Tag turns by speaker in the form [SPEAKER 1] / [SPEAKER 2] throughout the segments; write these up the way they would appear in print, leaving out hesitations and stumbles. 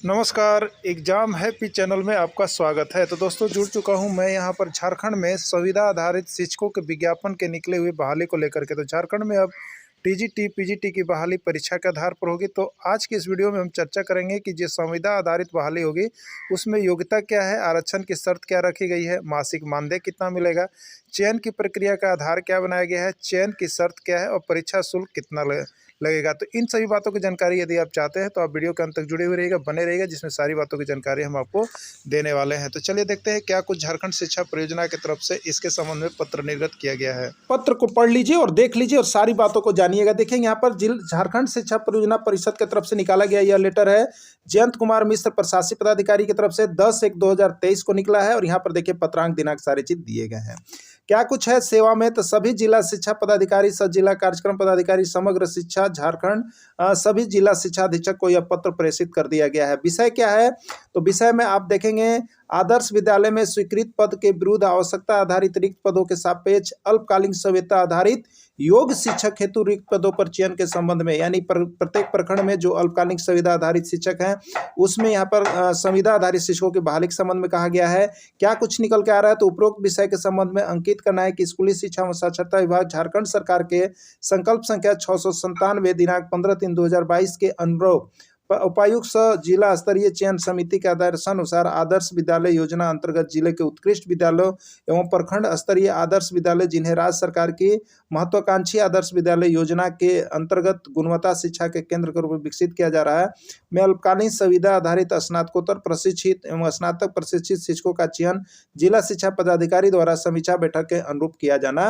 [SPEAKER 1] नमस्कार, exam happy channel में आपका स्वागत है। तो दोस्तों जुड़ चुका हूं मैं यहां पर झारखंड में संविदा आधारित शिक्षकों के विज्ञापन के निकले हुए बहाली को लेकर के। तो झारखंड में अब टीजीटी पीजीटी की बहाली परीक्षा के आधार पर होगी। तो आज की इस वीडियो में हम चर्चा करेंगे कि जो संविदा आधारित बहाली होगी उसमें योग्यता क्या है, आरक्षण की शर्त क्या रखी गई है, मासिक मानदेय कितना मिलेगा, चयन की प्रक्रिया का आधार क्या बनाया गया है, चयन की शर्त क्या है और परीक्षा शुल्क कितना लगेगा। तो इन सभी बातों की जानकारी यदि आप चाहते हैं तो आप वीडियो के अंत तक जुड़े हुए रहिएगा, बने रहिएगा, जिसमें सारी बातों की जानकारी हम आपको देने वाले हैं। तो चलिए देखते हैं क्या कुछ झारखंड शिक्षा परियोजना की तरफ से इसके संबंध में पत्र निर्गत किया गया है। पत्र को पढ़ लीजिए और देख लीजिए और सारी बातों को जानिएगा। देखिए यहाँ पर झारखंड शिक्षा परियोजना परिषद की तरफ से निकाला गया यह लेटर है। जयंत कुमार मिश्र प्रशासनिक पदाधिकारी की तरफ से 10/1/2023 को निकला है और यहाँ पर देखिए पत्रांक दिनांक सारे चीज दिए गए हैं। क्या कुछ है सेवा में, तो सभी जिला शिक्षा पदाधिकारी, सब जिला कार्यक्रम पदाधिकारी, समग्र शिक्षा झारखंड, सभी जिला शिक्षा अधीक्षक को यह पत्र प्रेषित कर दिया गया है। विषय क्या है, तो विषय में आप देखेंगे आदर्श विद्यालय में स्वीकृत पद के विरुद्ध आवश्यकता आधारित रिक्त पदों के सापेक्ष अल्पकालीन संविदा आधारित योग शिक्षक हेतु रिक्त पदों पर चयन के संबंध में, यानी प्रत्येक प्रखंड में जो अल्पकालिक संविदा आधारित शिक्षक हैं उसमें यहाँ पर संविदा आधारित शिक्षकों की बहाली के संबंध में कहा गया है। क्या कुछ निकल के आ रहा है, तो उपरोक्त विषय के संबंध में अंकित करना है कि स्कूली शिक्षा एवं साक्षरता विभाग झारखंड सरकार के संकल्प संख्या 697 दिनांक 15/3/2022 के अनुरूप उपायुक्त जिला स्तरीय चयन समिति के आदर्शानुसार आदर्श विद्यालय योजना अंतर्गत जिले के उत्कृष्ट विद्यालयों एवं प्रखंड स्तरीय आदर्श विद्यालय जिन्हें राज्य सरकार की महत्वाकांक्षी आदर्श विद्यालय योजना के अंतर्गत गुणवत्ता शिक्षा के केंद्र के रूप में विकसित किया जा रहा है, में अल्पकालीन संविदा आधारित स्नातकोत्तर प्रशिक्षित एवं स्नातक प्रशिक्षित शिक्षकों का चयन जिला शिक्षा पदाधिकारी द्वारा समीक्षा बैठक के अनुरूप किया जाना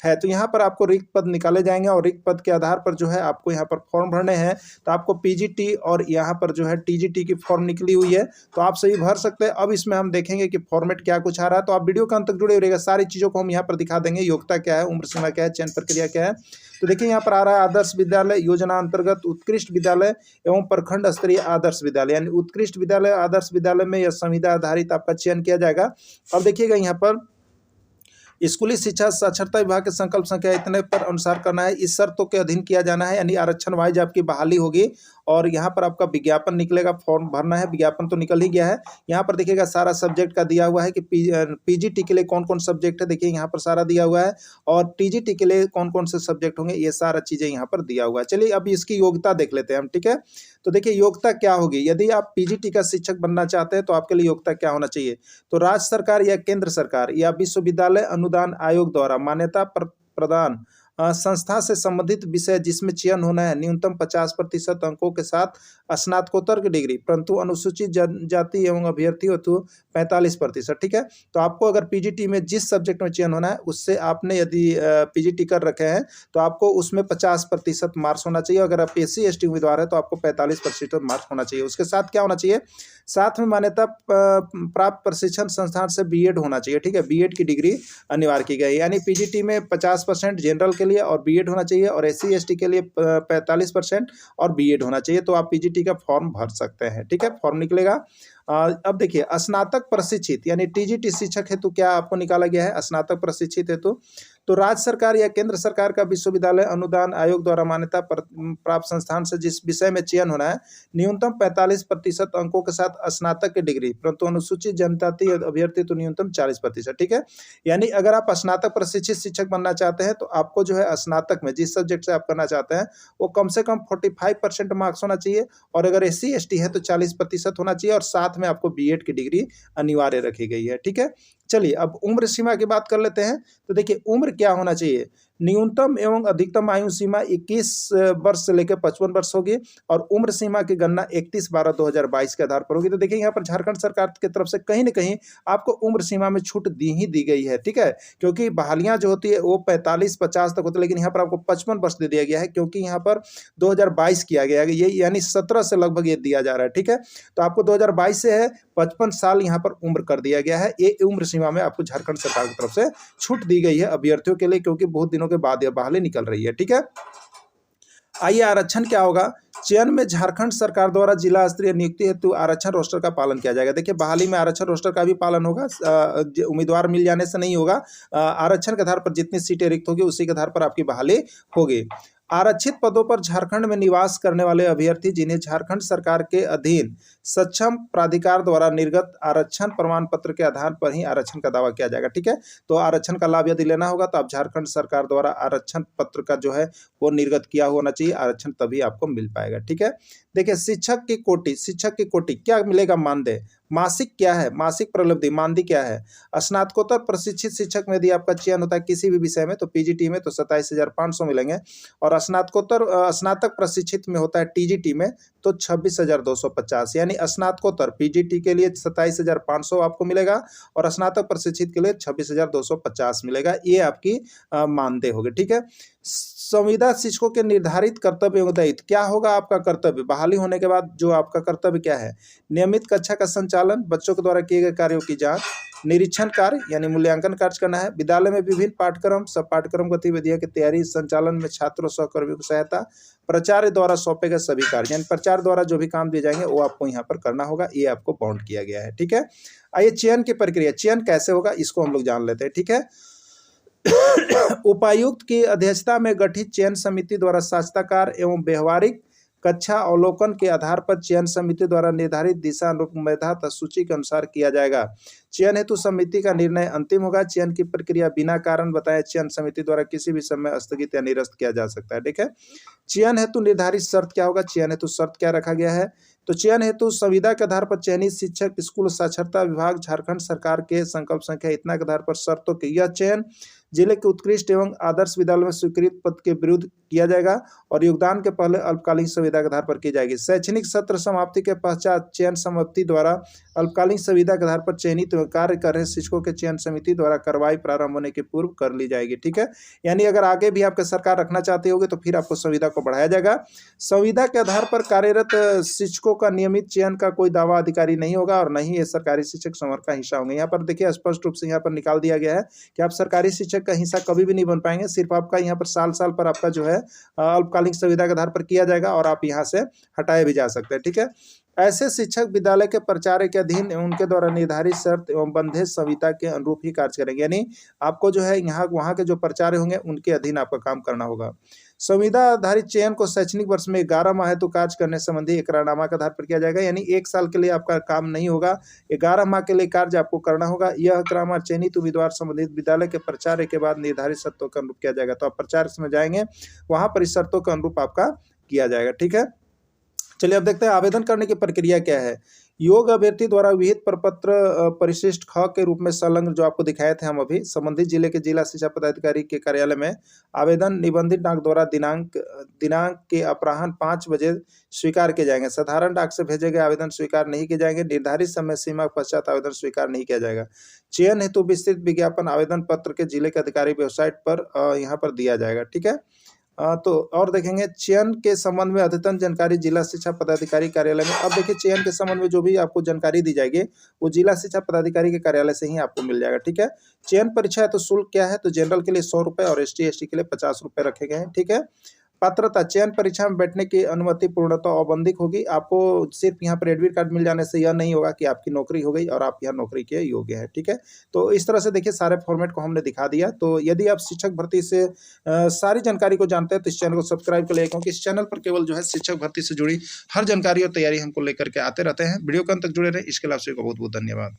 [SPEAKER 1] है। तो यहाँ पर आपको रिक्त पद निकाले जाएंगे और रिक्त पद के आधार पर जो है आपको यहाँ पर फॉर्म भरने हैं। तो आपको पीजीटी और यहाँ पर जो है टीजीटी की फॉर्म निकली हुई है, तो आप सभी भर सकते हैं। अब इसमें हम देखेंगे कि फॉर्मेट क्या कुछ आ रहा है, तो आप वीडियो के अंत तक जुड़े रहिएगा, सारी चीज़ों को हम यहाँ पर दिखा देंगे। योग्यता क्या है, उम्र सीमा क्या है, चयन प्रक्रिया क्या है। तो देखिए यहाँ पर आ रहा है आदर्श विद्यालय योजना अंतर्गत उत्कृष्ट विद्यालय एवं प्रखंड स्तरीय आदर्श विद्यालय, यानी उत्कृष्ट विद्यालय आदर्श विद्यालय में यह संविदा आधारित आपका चयन किया जाएगा। अब देखिएगा यहाँ पर स्कूली शिक्षा साक्षरता विभाग के संकल्प संख्या इतने पर अनुसार करना है, इस शर्तों के अधीन किया जाना है, यानी आरक्षण वाइज आपकी बहाली होगी। और यहाँ पर आपका विज्ञापन निकलेगा, फॉर्म भरना है, विज्ञापन तो निकल ही गया है। यहाँ पर देखिएगा सारा सब्जेक्ट का दिया हुआ है कि पीजीटी के लिए कौन कौन सब्जेक्ट है, देखिए यहाँ पर सारा दिया हुआ है, और टीजीटी के लिए कौन कौन से सब्जेक्ट होंगे, ये सारा चीज़ें यहाँ पर दिया हुआ है। चलिए अब इसकी योग्यता देख लेते हैं हम, ठीक है। तो देखिए योग्यता क्या होगी, यदि आप पीजीटी का शिक्षक बनना चाहते हैं तो आपके लिए योग्यता क्या होना चाहिए। तो राज्य सरकार या केंद्र सरकार या विश्वविद्यालय अनुदान आयोग द्वारा मान्यता प्रदान संस्था से संबंधित विषय जिसमें चयन होना है, न्यूनतम 50% अंकों के साथ स्नातकोत्तर की डिग्री, परंतु अनुसूचित जाति एवं अभ्यर्थी हेतु 45%, ठीक है। तो आपको अगर पीजीटी में जिस सब्जेक्ट में चयन होना है उससे आपने यदि पीजीटी कर रखे हैं तो आपको उसमें 50% मार्क्स होना चाहिए। अगर आप SC ST उम्मीदवार है तो आपको 45% मार्क्स होना चाहिए। उसके साथ क्या होना चाहिए, साथ में मान्यता प्राप्त प्रशिक्षण संस्थान से बीएड होना चाहिए, ठीक है। बीएड की डिग्री अनिवार्य की गई, यानी पीजीटी में 50% जनरल के लिए और बीएड होना चाहिए, और SC ST के लिए 45% और बीएड होना चाहिए। तो आप पीजीटी का फॉर्म भर सकते हैं, ठीक है। फॉर्म निकलेगा। अब देखिए स्नातक प्रशिक्षित यानी टीजीटी शिक्षक हेतु क्या आपको निकाला गया है, स्नातक प्रशिक्षित हेतु तो राज्य सरकार या केंद्र सरकार का विश्वविद्यालय अनुदान आयोग द्वारा मान्यता प्राप्त संस्थान से जिस विषय में चयन होना है, न्यूनतम 45% अंकों के साथ स्नातक की डिग्री, परंतु अनुसूचित जनजाति अभ्यर्थी तो न्यूनतम 40%, ठीक है। यानी अगर आप स्नातक प्रशिक्षित शिक्षक बनना चाहते हैं तो आपको जो है स्नातक में जिस सब्जेक्ट से आप करना चाहते हैं वो कम से कम 45% मार्क्स होना चाहिए, और अगर SC ST है तो 40% होना चाहिए, और साथ में आपको बीएड की डिग्री अनिवार्य रखी गई है, ठीक है। चलिए अब उम्र सीमा की बात कर लेते हैं। तो देखिए उम्र क्या होना चाहिए, न्यूनतम एवं अधिकतम आयु सीमा 21 वर्ष से लेकर 55 वर्ष होगी, और उम्र सीमा की गणना 31/12/2022 के आधार पर होगी। तो देखिए यहाँ पर झारखंड सरकार की तरफ से कहीं न कहीं आपको उम्र सीमा में छूट दी गई है, ठीक है, क्योंकि बहालियाँ जो होती है वो 45-50 तक होती है, लेकिन यहाँ पर आपको 55 वर्ष दे दिया गया है, क्योंकि यहाँ पर 2022 किया गया है, ये यानी 17 से लगभग ये दिया जा रहा है, ठीक है। तो आपको 2022 से है 55 साल यहाँ पर उम्र कर दिया गया है। ये उम्र सीमा में आपको झारखंड सरकार की तरफ से छूट दी गई है अभ्यर्थियों के लिए, क्योंकि बहुत दिनों के बाद यह बहाली निकल रही है, ठीक है। आइए आरक्षण क्या होगा। चयन में झारखंड सरकार द्वारा जिला स्तरीय नियुक्ति हेतु आरक्षण रोस्टर का पालन किया जाएगा। देखिए बहाली में आरक्षण रोस्टर का भी पालन होगा, उम्मीदवार मिल जाने से नहीं होगा, आरक्षण के आधार पर जितनी सीटें रिक्त होगी उसी के आधार पर आपकी बहाली होगी। आरक्षित पदों पर झारखंड में निवास करने वाले अभ्यर्थी जिन्हें झारखंड सरकार के अधीन सक्षम प्राधिकार द्वारा निर्गत आरक्षण प्रमाण पत्र के आधार पर ही आरक्षण का दावा किया जाएगा। ठीक है, तो आरक्षण का लाभ यदि लेना होगा तो आप झारखंड सरकार द्वारा आरक्षण पत्र का जो है वो निर्गत किया होना चाहिए, आरक्षण तभी आपको मिल पाएगा। ठीक है, देखिए शिक्षक की कोटि क्या मिलेगा? मानदेय। मासिक क्या है? मासिक प्रलब्धि मानदेय क्या है? स्नातकोत्तर प्रशिक्षित शिक्षक में यदि आपका चयन होता है किसी भी विषय में तो पीजीटी में तो 27,500 मिलेंगे, और स्नातक प्रशिक्षित में होता है टीजीटी में तो 26,250, यानी स्नातकोत्तर पीजीटी के लिए 27,500 आपको मिलेगा और स्नातक प्रशिक्षित के लिए 26,250 मिलेगा। ये आपकी मानदेय होगी। ठीक है, संविदा शिक्षकों के निर्धारित कर्तव्य एवं दायित्व क्या होगा? आपका कर्तव्य बहाली होने के बाद जो आपका कर्तव्य क्या है? नियमित कक्षा का संचालन, बच्चों के द्वारा किए गए कार्यों की जांच, निरीक्षण कार्य यानी मूल्यांकन कार्य करना है, विद्यालय में विभिन्न पाठ्यक्रम सब पाठ्यक्रम गतिविधियों की तैयारी संचालन में छात्रों सहकर्मियों की सहायता, प्राचार्य द्वारा सौंपे गए सभी कार्य यानी प्राचार्य द्वारा जो भी काम दिए जाएंगे वो आपको यहाँ पर करना होगा। ये आपको बाउंड किया गया है। ठीक है, आइए चयन की प्रक्रिया, चयन कैसे होगा इसको हम लोग जान लेते हैं। ठीक है, उपायुक्त की अध्यक्षता में गठित चयन समिति द्वारा साक्षात्कार एवं व्यवहारिक कक्षा अवलोकन के आधार पर चयन समिति द्वारा निर्धारित दिशा अनुरूप मेधा सूची के अनुसार किया जाएगा। चयन हेतु समिति का निर्णय अंतिम होगा। चयन की प्रक्रिया बिना कारण बताए चयन समिति द्वारा किसी भी समय स्थगित या निरस्त किया जा सकता है। ठीक है, चयन हेतु निर्धारित शर्त क्या होगा? चयन हेतु शर्त क्या रखा गया है? तो चयन हेतु संविदा के आधार पर चयनित शिक्षक स्कूल साक्षरता विभाग झारखंड सरकार के संकल्प संख्या इतना के आधार पर शर्तों के यह चयन जिले के उत्कृष्ट एवं आदर्श विद्यालय में स्वीकृत पद के विरुद्ध किया जाएगा और योगदान के पहले अल्पकालीन संविदा के आधार पर की जाएगी। शैक्षणिक सत्र समाप्ति के पश्चात चयन समाप्ति द्वारा अल्पकालीन संविदा के आधार पर चयनित कार्य कर रहे शिक्षकों के चयन समिति द्वारा कार्रवाई प्रारंभ होने के पूर्व कर ली जाएगी। ठीक है, यानी अगर आगे भी आपके सरकार रखना चाहती होगी तो फिर आपको संविदा को बढ़ाया जाएगा। संविदा के आधार पर कार्यरत शिक्षकों का नियमित चयन का कोई दावा अधिकारी नहीं होगा और नहीं ये सरकारी शिक्षक समूह का हिस्सा होंगे। यहाँ पर देखिए स्पष्ट रूप से यहाँ पर निकाल दिया गया है कि आप सरकारी शिक्षक का हिस्सा कभी भी नहीं बन पाएंगे। सिर्फ आपका यहाँ पर साल साल पर आपका जो है अल्पकालिक संविदा के आधार पर किया जाएगा और आप यहाँ से हटाए भी जा सकते हैं। ठीक है, ऐसे शिक्षक विद्यालय के प्राचार्य के अधीन उनके द्वारा निर्धारित शर्त एवं बंधे संविदा के अनुरूप ही कार्य करेंगे, यानी आपको जो है यहाँ वहाँ के जो प्राचार्य होंगे उनके अधीन आपका काम करना होगा। संविदा आधारित चयन को शैक्षणिक वर्ष में 11 माह हेतु कार्य करने संबंधी एकरारनामा के आधार पर किया जाएगा, यानी 1 साल के लिए आपका काम नहीं होगा, 11 माह के लिए कार्य आपको करना होगा। यह एकरारनामा चयनित उम्मीदवार संबंधित विद्यालय के प्राचार्य के बाद निर्धारित शर्तों के अनुरूप किया जाएगा। तो आप प्राचार्य में जाएंगे वहां पर इस शर्तों के अनुरूप आपका किया जाएगा। ठीक है, चलिए अब देखते हैं आवेदन करने की प्रक्रिया क्या है। योग्य अभ्यर्थी द्वारा विहित प्रपत्र परिशिष्ट ख के रूप में संलग्न जो आपको दिखाए थे हम अभी संबंधित जिले के जिला शिक्षा पदाधिकारी के कार्यालय में आवेदन निबंधित डाक द्वारा दिनांक के अपराह्न 5 बजे स्वीकार किए जाएंगे। साधारण डाक से भेजे गए आवेदन स्वीकार नहीं किए जाएंगे। निर्धारित समय सीमा के पश्चात आवेदन स्वीकार नहीं किया जाएगा। चयन हेतु विस्तृत विज्ञापन आवेदन पत्र के जिले के अधिकारी वेबसाइट पर यहाँ पर दिया जाएगा। ठीक है, तो और देखेंगे चयन के संबंध में अद्यतन जानकारी जिला शिक्षा पदाधिकारी कार्यालय में। अब देखिए चयन के संबंध में जो भी आपको जानकारी दी जाएगी वो जिला शिक्षा पदाधिकारी के कार्यालय से ही आपको मिल जाएगा। ठीक है, चयन परीक्षा है तो शुल्क क्या है? तो जनरल के लिए 100 रुपये और ST/ST के लिए 50 रुपये रखे गए हैं। ठीक है, पात्रता चयन परीक्षा में बैठने की अनुमति पूर्णतः औपबंधिक होगी। आपको सिर्फ यहाँ पर एडमिट कार्ड मिल जाने से यह नहीं होगा कि आपकी नौकरी हो गई और आप यहाँ नौकरी के योग्य हैं। ठीक है, तो इस तरह से देखिए सारे फॉर्मेट को हमने दिखा दिया। तो यदि आप शिक्षक भर्ती से सारी जानकारी को जानते हैं तो इस चैनल को सब्सक्राइब कर ले, क्योंकि इस चैनल पर केवल जो है शिक्षक भर्ती से जुड़ी हर जानकारी और तैयारी हमको लेकर के आते रहते हैं। वीडियो के अंत तक जुड़े रहे, इसके लिए आपसे बहुत बहुत धन्यवाद।